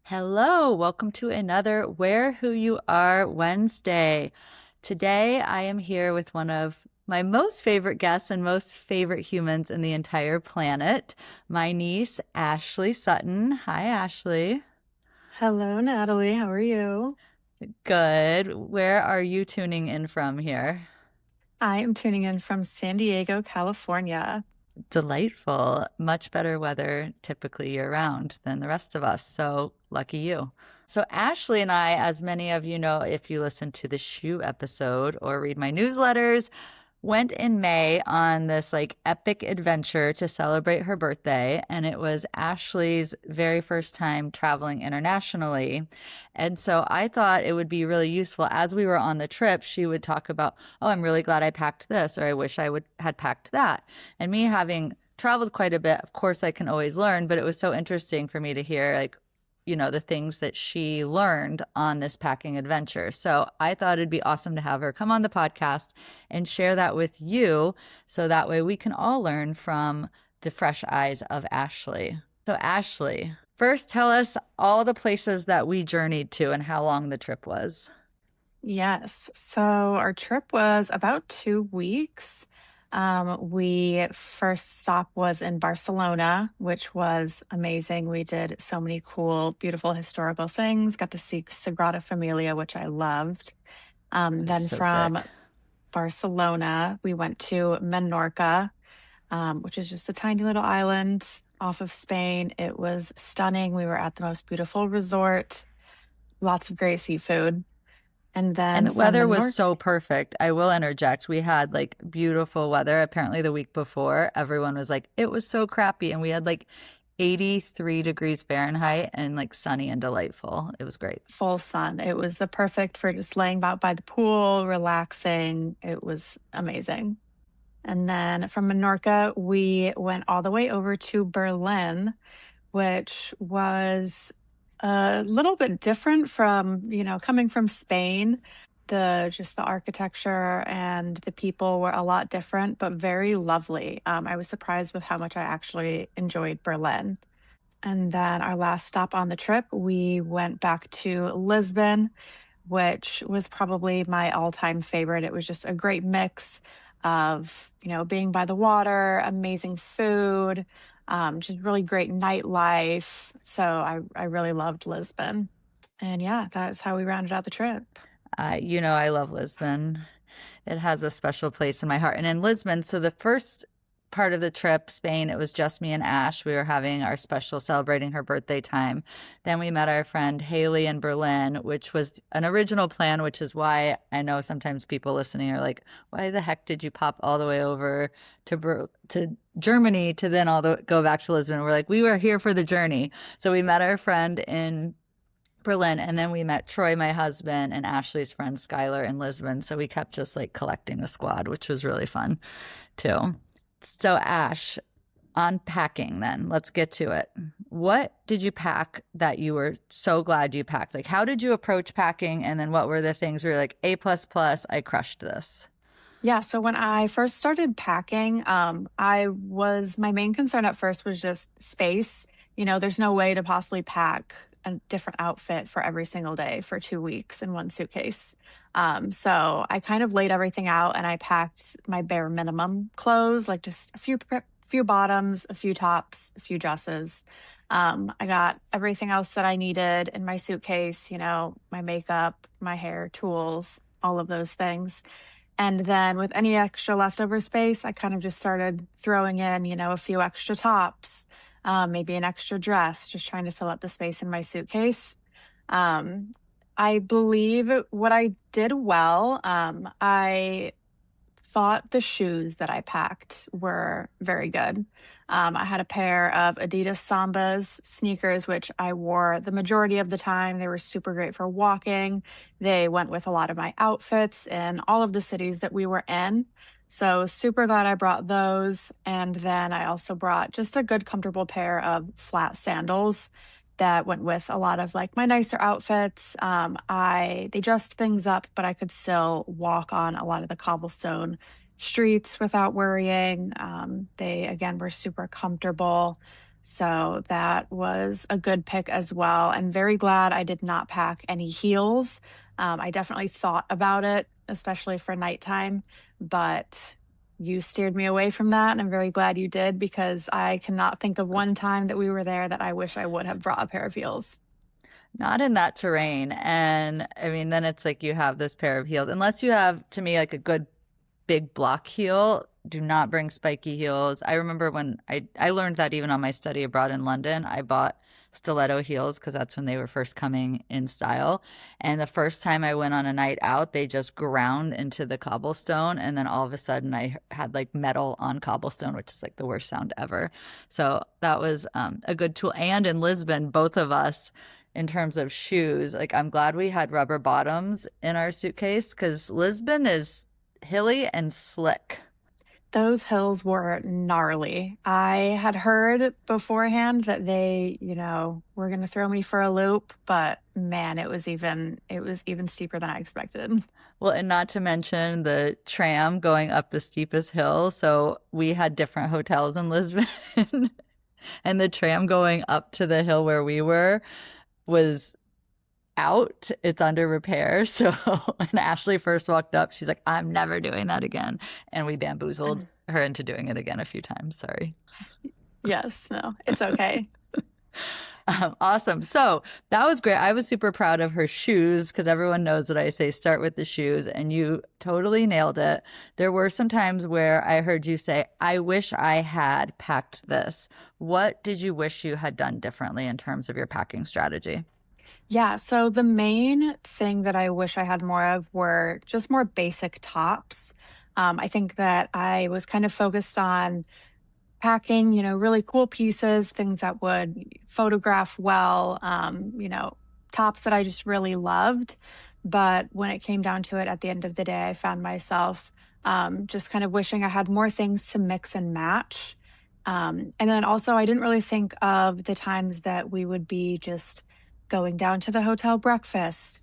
Hello, welcome to another Where Who You Are Wednesday. Today I am here with one of my most favorite guests and most favorite humans in the entire planet, my niece, Ashley Sutton. Hi, Ashley. Hello, Natalie. How are you? Good. Where are you tuning in from here? I am tuning in from San Diego, California. Delightful. Much better weather typically year round than the rest of us. So lucky you. So, Ashley and I, as many of you know, if you listen to the shoe episode or read my newsletters, went in May on this like epic adventure to celebrate her birthday. And it was Ashley's very first time traveling internationally. And so I thought it would be really useful as we were on the trip, she would talk about, oh, I'm really glad I packed this, or I wish I would had packed that. And me having traveled quite a bit, of course I can always learn, but it was so interesting for me to hear the things that she learned on this packing adventure. So I thought it'd be awesome to have her come on the podcast and share that with you. So that way we can all learn from the fresh eyes of Ashley. So, Ashley, first tell us all the places that we journeyed to and how long the trip was. Yes. So our trip was about 2 weeks. We first stop was in Barcelona, which was amazing. We did so many cool, beautiful historical things. Got to see Sagrada Familia, which I loved. That is Then so from sick. Barcelona, we went to Menorca, which is just a tiny little island off of Spain. It was stunning. We were at the most beautiful resort, lots of great seafood. And And then the from weather was Menorca, so perfect. I will interject. We had like beautiful weather. Apparently, the week before, everyone was like, it was so crappy. And we had like 83 degrees Fahrenheit and like sunny and delightful. It was great. full sun. It was the perfect for just laying out by the pool, relaxing. It was amazing. And then from Menorca, we went all the way over to Berlin, which was a little bit different from, coming from Spain. The architecture and the people were a lot different, but very lovely. I was surprised with how much I actually enjoyed Berlin. And then our last stop on the trip, we went back to Lisbon, which was probably my all-time favorite. It was just a great mix of, being by the water, amazing food, just really great nightlife. So I really loved Lisbon. And yeah, that's how we rounded out the trip. I love Lisbon. It has a special place in my heart. And in Lisbon, so the first part of the trip, Spain, it was just me and Ash. We were having our special celebrating her birthday time. Then we met our friend Haley in Berlin, which was an original plan, which is why I know sometimes people listening are like, why the heck did you pop all the way over to Germany to then go back to Lisbon? We're like, we were here for the journey. So we met our friend in Berlin, and then we met Troy, my husband, and Ashley's friend Skylar in Lisbon. So we kept just like collecting a squad, which was really fun too. So, Ash, on packing, then let's get to it. What did you pack that you were so glad you packed? Like, how did you approach packing? And then what were the things where you're like, A plus plus, I crushed this? Yeah, so when I first started packing, my main concern at first was just space. There's no way to possibly pack a different outfit for every single day for 2 weeks in one suitcase. So I kind of laid everything out and I packed my bare minimum clothes, like just a few bottoms, a few tops, a few dresses. I got everything else that I needed in my suitcase, my makeup, my hair, tools, all of those things. And then with any extra leftover space, I kind of just started throwing in, a few extra tops, maybe an extra dress, just trying to fill up the space in my suitcase. Um, I believe what I did well, I thought the shoes that I packed were very good. I had a pair of Adidas Sambas sneakers, which I wore the majority of the time. They were super great for walking. They went with a lot of my outfits in all of the cities that we were in. So, super glad I brought those. And then I also brought just a good, comfortable pair of flat sandals that went with a lot of like my nicer outfits. They dressed things up, but I could still walk on a lot of the cobblestone streets without worrying. They again were super comfortable. So that was a good pick as well. I'm very glad I did not pack any heels. I definitely thought about it, especially for nighttime, but you steered me away from that. And I'm very glad you did because I cannot think of one time that we were there that I wish I would have brought a pair of heels. Not in that terrain. And I mean, then it's like you have this pair of heels, unless you have, to me, like a good big block heel. Do not bring spiky heels. I remember when I learned that even on my study abroad in London, I bought stiletto heels because that's when they were first coming in style. And the first time I went on a night out, they just ground into the cobblestone. And then all of a sudden I had like metal on cobblestone, which is like the worst sound ever. So that was a good tool. And in Lisbon, both of us, in terms of shoes, like I'm glad we had rubber bottoms in our suitcase because Lisbon is hilly and slick. Those hills were gnarly. I had heard beforehand that they, were going to throw me for a loop, but man, it was even steeper than I expected. Well, and not to mention the tram going up the steepest hill. So we had different hotels in Lisbon, and the tram going up to the hill where we were was out. It's under repair. So when Ashley first walked up, she's like, I'm never doing that again. And we bamboozled her into doing it again a few times. Sorry. Yes, no, it's okay. Awesome. So that was great. I was super proud of her shoes because everyone knows that I say start with the shoes, and you totally nailed it. There were some times where I heard you say, I wish I had packed this. What did you wish you had done differently in terms of your packing strategy? Yeah, so the main thing that I wish I had more of were just more basic tops. I think that I was kind of focused on packing, really cool pieces, things that would photograph well, tops that I just really loved. But when it came down to it at the end of the day, I found myself just kind of wishing I had more things to mix and match. And then also, I didn't really think of the times that we would be just going down to the hotel breakfast,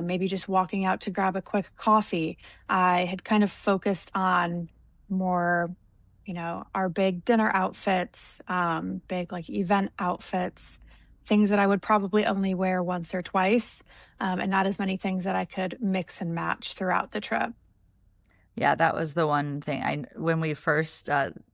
maybe just walking out to grab a quick coffee. I had kind of focused on more, our big dinner outfits, big like event outfits, things that I would probably only wear once or twice, and not as many things that I could mix and match throughout the trip. Yeah, that was the one thing. When we first,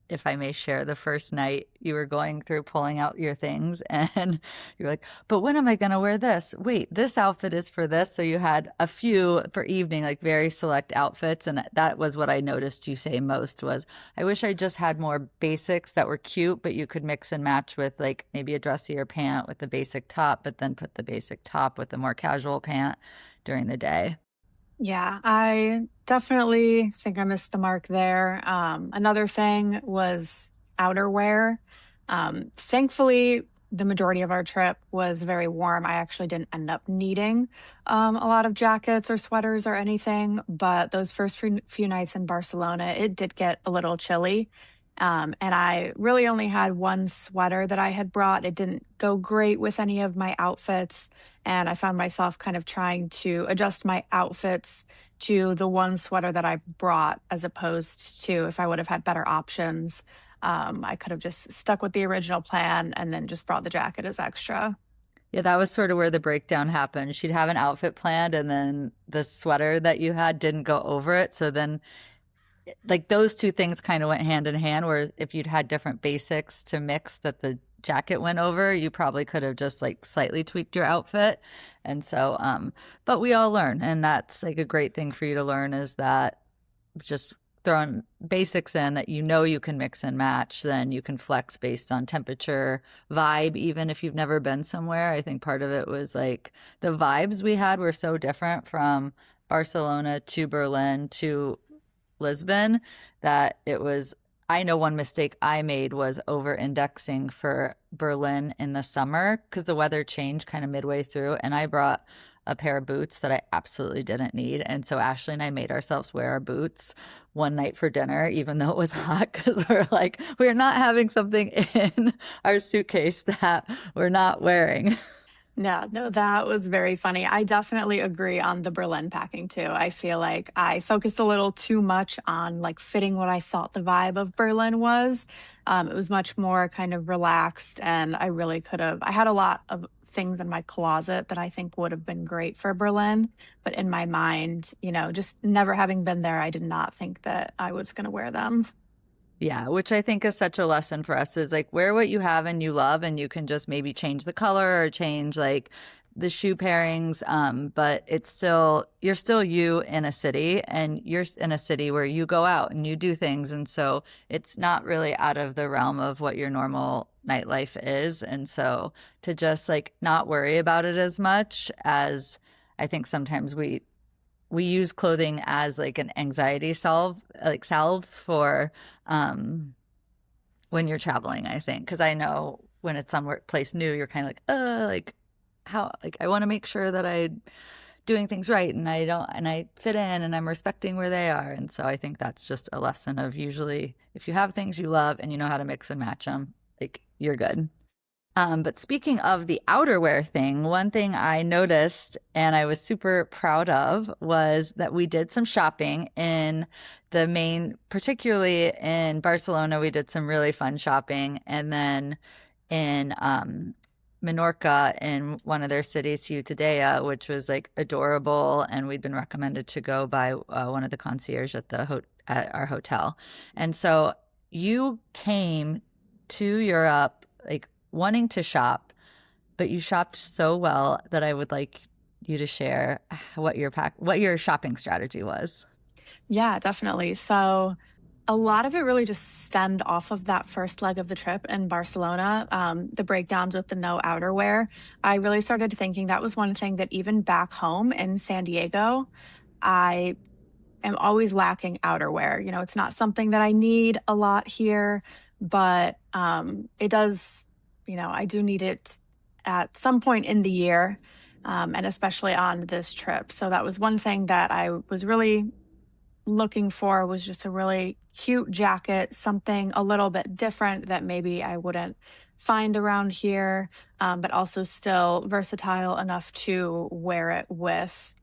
if I may share, the first night you were going through pulling out your things, and you're like, but when am I going to wear this? Wait, this outfit is for this. So you had a few for evening, like very select outfits. And that was what I noticed you say most was, I wish I just had more basics that were cute, but you could mix and match with like maybe a dressier pant with the basic top, but then put the basic top with the more casual pant during the day. Yeah, I definitely think I missed the mark there. Another thing was outerwear. Thankfully, the majority of our trip was very warm. I actually didn't end up needing a lot of jackets or sweaters or anything, but those first few nights in Barcelona, it did get a little chilly. And I really only had one sweater that I had brought. It didn't go great with any of my outfits. And I found myself kind of trying to adjust my outfits to the one sweater that I brought, as opposed to if I would have had better options. I could have just stuck with the original plan and then just brought the jacket as extra. Yeah, that was sort of where the breakdown happened. She'd have an outfit planned, and then the sweater that you had didn't go over it. So then like those two things kind of went hand in hand. Whereas if you'd had different basics to mix that the jacket went over, you probably could have just like slightly tweaked your outfit. And so, but we all learn. And that's like a great thing for you to learn is that just throwing basics in that you can mix and match, then you can flex based on temperature, vibe, even if you've never been somewhere. I think part of it was like the vibes we had were so different from Barcelona to Berlin to Lisbon that it was. I know one mistake I made was over indexing for Berlin in the summer because the weather changed kind of midway through, and I brought a pair of boots that I absolutely didn't need. And so Ashley and I made ourselves wear our boots one night for dinner, even though it was hot, because we're like, we're not having something in our suitcase that we're not wearing. Yeah, no, that was very funny. I definitely agree on the Berlin packing too. I feel like I focused a little too much on like fitting what I thought the vibe of Berlin was. It was much more kind of relaxed, and I really could have. I had a lot of things in my closet that I think would have been great for Berlin, but in my mind, just never having been there, I did not think that I was going to wear them. Yeah, which I think is such a lesson for us is like wear what you have and you love, and you can just maybe change the color or change like the shoe pairings. But it's still, you're still you in a city, and you're in a city where you go out and you do things. And so it's not really out of the realm of what your normal nightlife is. And so to just like not worry about it as much as I think sometimes we use clothing as like an anxiety salve for um when you're traveling, I think, because I know when it's somewhere place new, you're kind of like how, like I want to make sure that I doing things right, and I don't, and I fit in, and I'm respecting where they are. And so I think that's just a lesson of usually if you have things you love and you know how to mix and match them, like you're good. But speaking of the outerwear thing, one thing I noticed and I was super proud of was that we did some shopping in the main, particularly in Barcelona. We did some really fun shopping. And then in Menorca, in one of their cities, Ciutadella, which was like adorable. And we'd been recommended to go by one of the concierge at at our hotel. And so you came to Europe like wanting to shop, but you shopped so well that I would like you to share what your shopping strategy was. Yeah, definitely. So a lot of it really just stemmed off of that first leg of the trip in Barcelona, the breakdowns with the no outerwear. I really started thinking that was one thing that even back home in San Diego, I am always lacking outerwear. It's not something that I need a lot here, but it does, I do need it at some point in the year, and especially on this trip. So that was one thing that I was really looking for, was just a really cute jacket, something a little bit different that maybe I wouldn't find around here, but also still versatile enough to wear it with,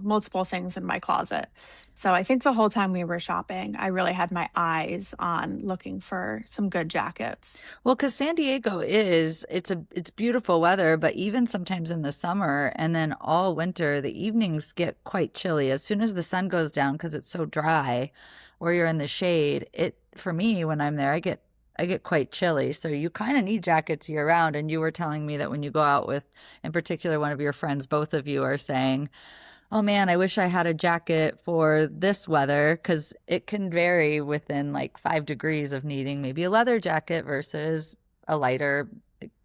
multiple things in my closet. So I think the whole time we were shopping, I really had my eyes on looking for some good jackets. Well, because San Diego is it's beautiful weather, but even sometimes in the summer and then all winter, the evenings get quite chilly. As soon as the sun goes down, because it's so dry, or you're in the shade, it for me when I'm there, I get quite chilly. So you kind of need jackets year round. And you were telling me that when you go out with, in particular, one of your friends, both of you are saying, oh man, I wish I had a jacket for this weather because it can vary within like 5 degrees of needing maybe a leather jacket versus a lighter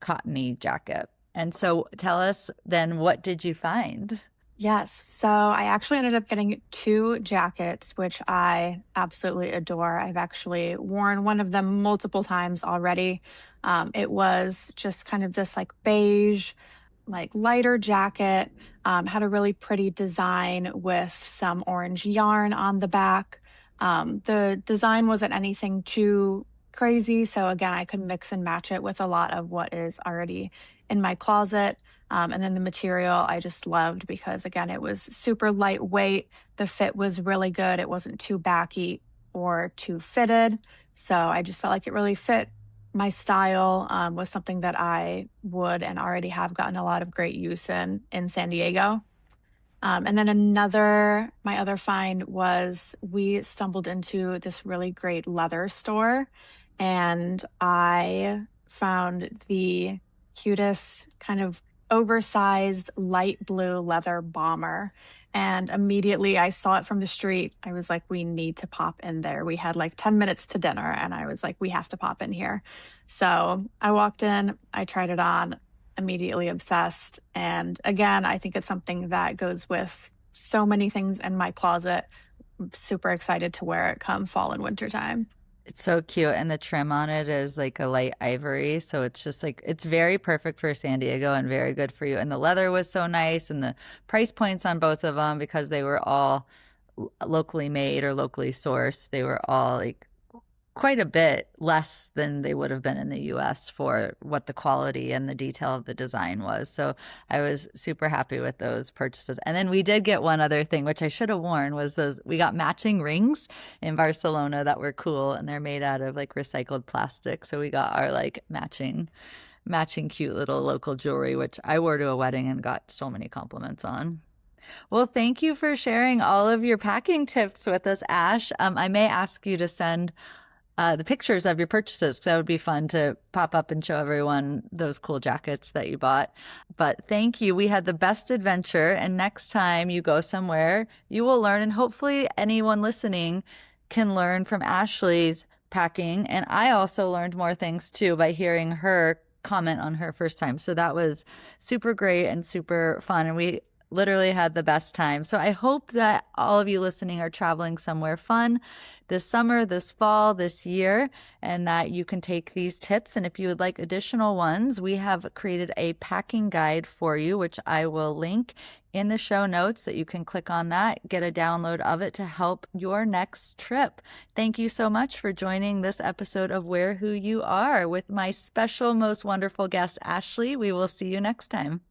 cottony jacket. And so tell us then, what did you find? Yes. So I actually ended up getting two jackets, which I absolutely adore. I've actually worn one of them multiple times already. It was just kind of this like beige, like lighter jacket, had a really pretty design with some orange yarn on the back. The design wasn't anything too crazy. So again, I could mix and match it with a lot of what is already in my closet. And then the material I just loved because, again, it was super lightweight. The fit was really good. It wasn't too baggy or too fitted. So I just felt like it really fit my style, was something that I would and already have gotten a lot of great use in San Diego. And then my other find was we stumbled into this really great leather store, and I found the cutest kind of oversized light blue leather bomber. And immediately I saw it from the street. I was like, we need to pop in there. We had like 10 minutes to dinner, and I was like, we have to pop in here. So I walked in, I tried it on, immediately obsessed. And again, I think it's something that goes with so many things in my closet. I'm super excited to wear it come fall and winter time. It's so cute, and the trim on it is like a light ivory, so it's just like it's very perfect for San Diego and very good for you. And the leather was so nice, and the price points on both of them because they were all locally made or locally sourced. They were all like quite a bit less than they would have been in the US for what the quality and the detail of the design was. So I was super happy with those purchases. And then we did get one other thing, which I should have worn, was those, we got matching rings in Barcelona that were cool, and they're made out of like recycled plastic. So we got our like matching cute little local jewelry, which I wore to a wedding and got so many compliments on. Well, thank you for sharing all of your packing tips with us, Ash. I may ask you to send the pictures of your purchases, because that would be fun to pop up and show everyone those cool jackets that you bought. But thank you. We had the best adventure. And next time you go somewhere, you will learn. And hopefully, anyone listening can learn from Ashley's packing. And I also learned more things too by hearing her comment on her first time. So that was super great and super fun. And we literally had the best time. So I hope that all of you listening are traveling somewhere fun this summer, this fall, this year, and that you can take these tips. And if you would like additional ones, we have created a packing guide for you, which I will link in the show notes, that you can click on that, get a download of it to help your next trip. Thank you so much for joining this episode of Where Who You Are with my special, most wonderful guest, Ashley. We will see you next time.